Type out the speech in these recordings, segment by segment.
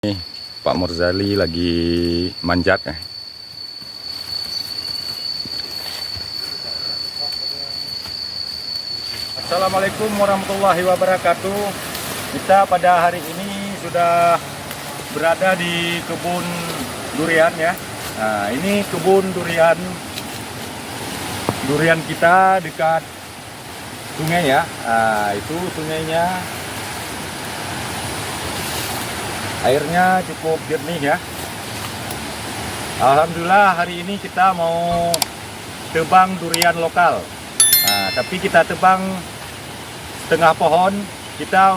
Nih, Pak Murzali lagi manjat ya. Assalamualaikum warahmatullahi wabarakatuh. Kita pada hari ini sudah berada di kebun durian ya. Nah, ini kebun durian kita dekat sungai ya. Nah, itu sungainya airnya cukup jernih ya. Alhamdulillah hari ini kita mau tebang durian lokal. Nah, tapi kita tebang setengah pohon. Kita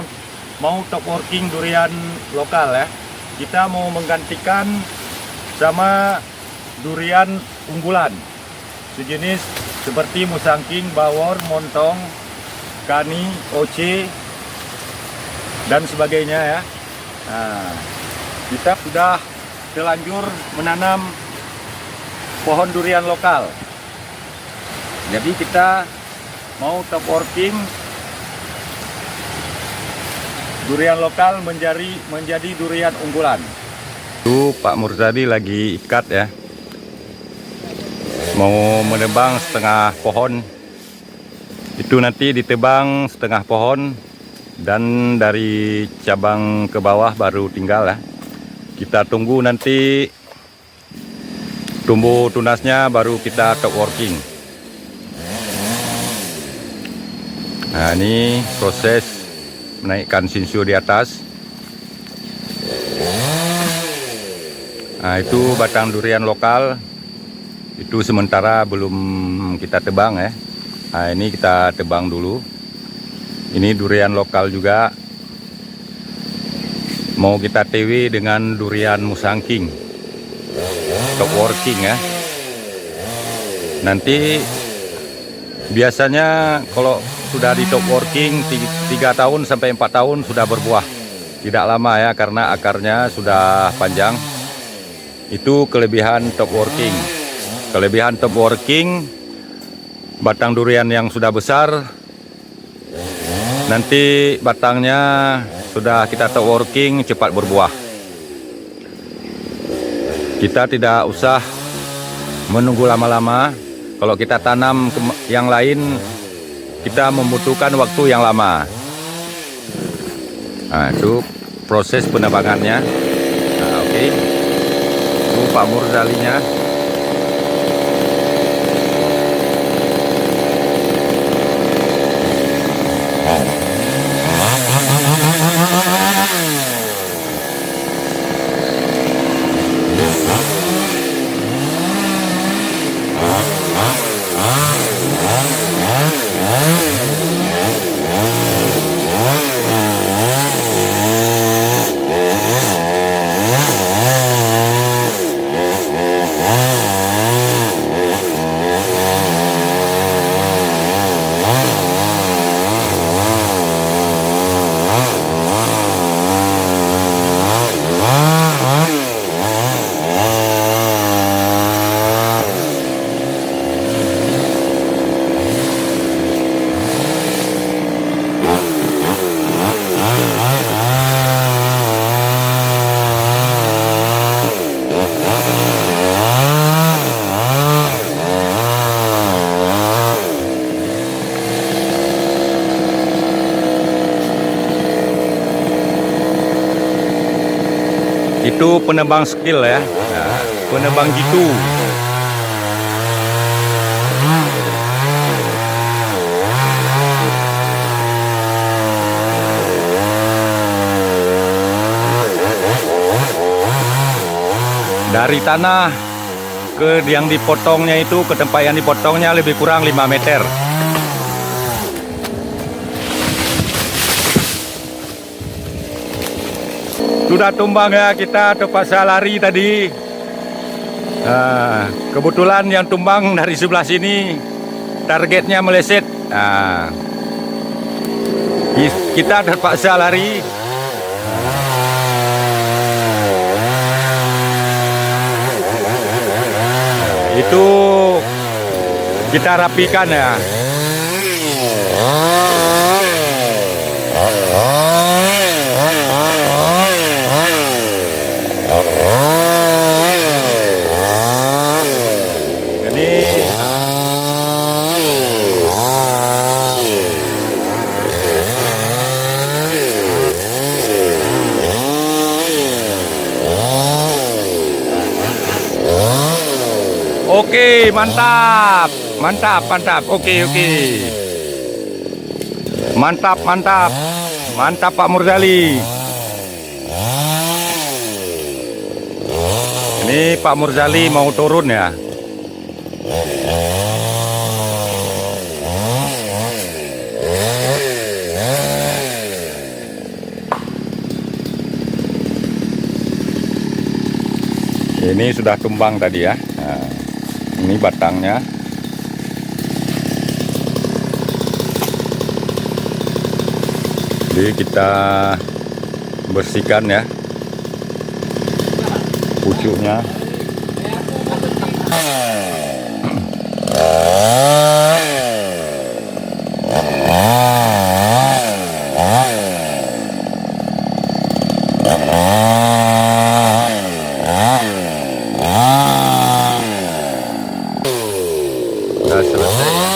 mau top working durian lokal ya. Kita mau menggantikan sama durian unggulan sejenis seperti musangking, bawor, montong, kani, oce dan sebagainya ya. Nah, kita sudah terlanjur menanam pohon durian lokal. Jadi kita mau top working durian lokal menjadi durian unggulan. Itu Pak Murzali lagi ikat ya. Mau menebang setengah pohon. Itu nanti ditebang setengah pohon. Dan dari cabang ke bawah baru tinggal ya. Kita tunggu nanti tumbuh tunasnya baru kita top working. Nah, ini proses menaikkan sinsu di atas. Nah, itu batang durian lokal. Itu sementara belum kita tebang ya. Nah, ini kita tebang dulu. Ini durian lokal juga. Mau kita TW dengan durian musangking. Top working ya. Nanti biasanya kalau sudah di top working 3 tahun sampai 4 tahun sudah berbuah. Tidak lama ya karena akarnya sudah panjang. Itu kelebihan top working. Kelebihan top working, batang durian yang sudah besar, nanti batangnya sudah kita top working cepat berbuah. Kita tidak usah menunggu lama-lama. Kalau kita tanam yang lain, kita membutuhkan waktu yang lama. Nah, itu proses penebangannya. Nah, oke. Itu Pak Murzalinya. Itu penebang skill ya. Nah, penebang gitu. Dari tanah ke yang dipotongnya itu, ke tempat yang dipotongnya lebih kurang 5 meter. Sudah tumbang ya, kita terpaksa lari tadi. Nah, kebetulan yang tumbang dari sebelah sini targetnya meleset. Nah, kita terpaksa lari. Itu kita rapikan ya. Oke, mantap. Mantap, mantap. Oke, oke. Mantap, mantap. Mantap Pak Murzali. Ini Pak Murzali mau turun ya. Ini sudah tumbang tadi ya. Nah, ini batangnya. Jadi kita bersihkan ya pucuknya. Sudah selesai ya.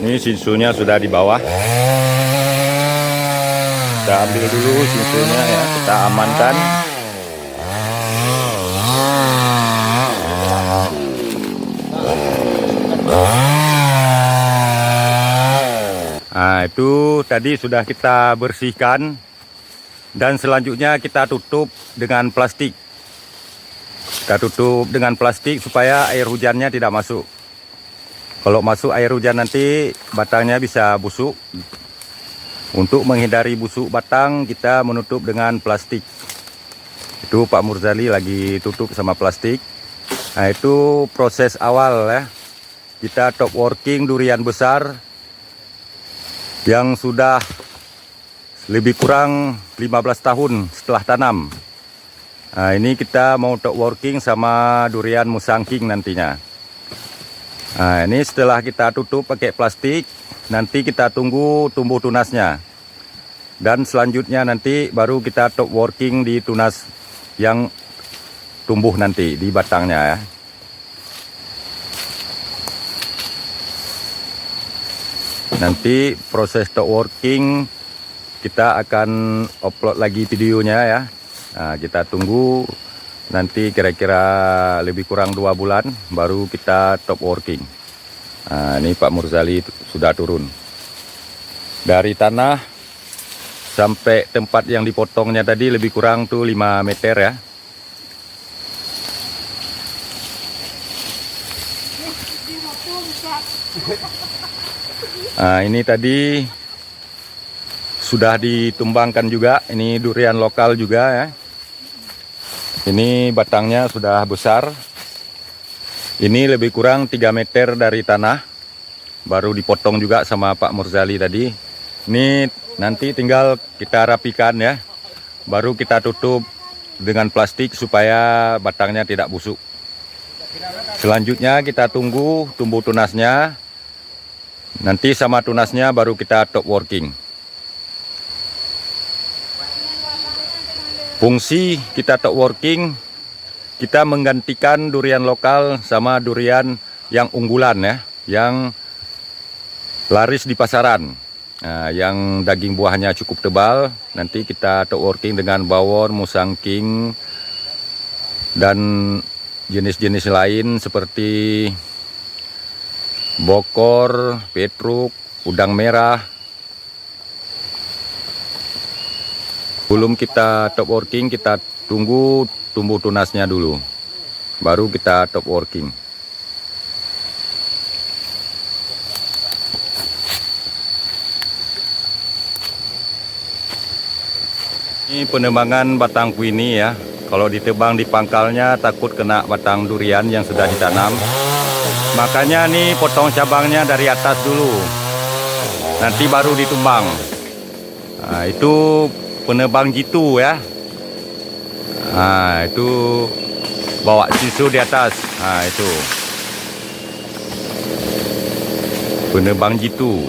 Ini sinsunya sudah di bawah. Kita ambil dulu sinsunya ya, kita amankan. Nah, itu tadi sudah kita bersihkan. Dan selanjutnya kita tutup dengan plastik. Kita tutup dengan plastik supaya air hujannya tidak masuk. Kalau masuk air hujan nanti batangnya bisa busuk. Untuk menghindari busuk batang, kita menutup dengan plastik. Itu Pak Murzali lagi tutup sama plastik. Nah, itu proses awal ya. Kita top working durian besar yang sudah lebih kurang 15 tahun setelah tanam. Nah, ini kita mau top working sama durian Musang King nantinya. Nah, ini setelah kita tutup pakai plastik, nanti kita tunggu tumbuh tunasnya. Dan selanjutnya nanti baru kita top working di tunas yang tumbuh nanti di batangnya ya. Nanti proses top working kita akan upload lagi videonya ya. Nah, kita tunggu nanti kira-kira lebih kurang 2 bulan baru kita top working. Nah, ini Pak Murzali sudah turun. Dari tanah sampai tempat yang dipotongnya tadi lebih kurang tuh 5 meter ya. Nah, ini tadi sudah ditumbangkan juga. Ini durian lokal juga ya. Ini batangnya sudah besar. Ini lebih kurang 3 meter dari tanah. Baru dipotong juga sama Pak Murzali tadi. Ini nanti tinggal kita rapikan ya. Baru kita tutup dengan plastik supaya batangnya tidak busuk. Selanjutnya kita tunggu tumbuh tunasnya. Nanti sama tunasnya baru kita top working. Fungsi kita top working, kita menggantikan durian lokal sama durian yang unggulan ya, yang laris di pasaran. Nah, yang daging buahnya cukup tebal, nanti kita top working dengan bawor, Musang King, dan jenis-jenis lain seperti bokor, petruk, udang merah. Belum kita top working, kita tunggu tumbuh tunasnya dulu. Baru kita top working. Ini penebangan batang kuini ya. Kalau ditebang di pangkalnya takut kena batang durian yang sudah ditanam. Makanya nih potong cabangnya dari atas dulu. Nanti baru ditumbang. Nah, itu penebang jitu ya. Nah, itu bawa sisu di atas. Nah, itu penebang jitu.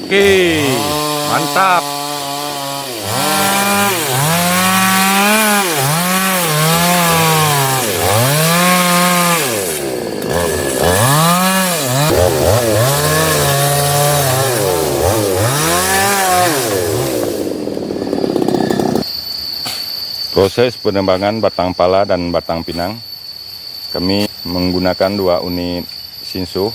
Oke, mantap. Proses penebangan batang pala dan batang pinang, kami menggunakan 2 unit Shinsu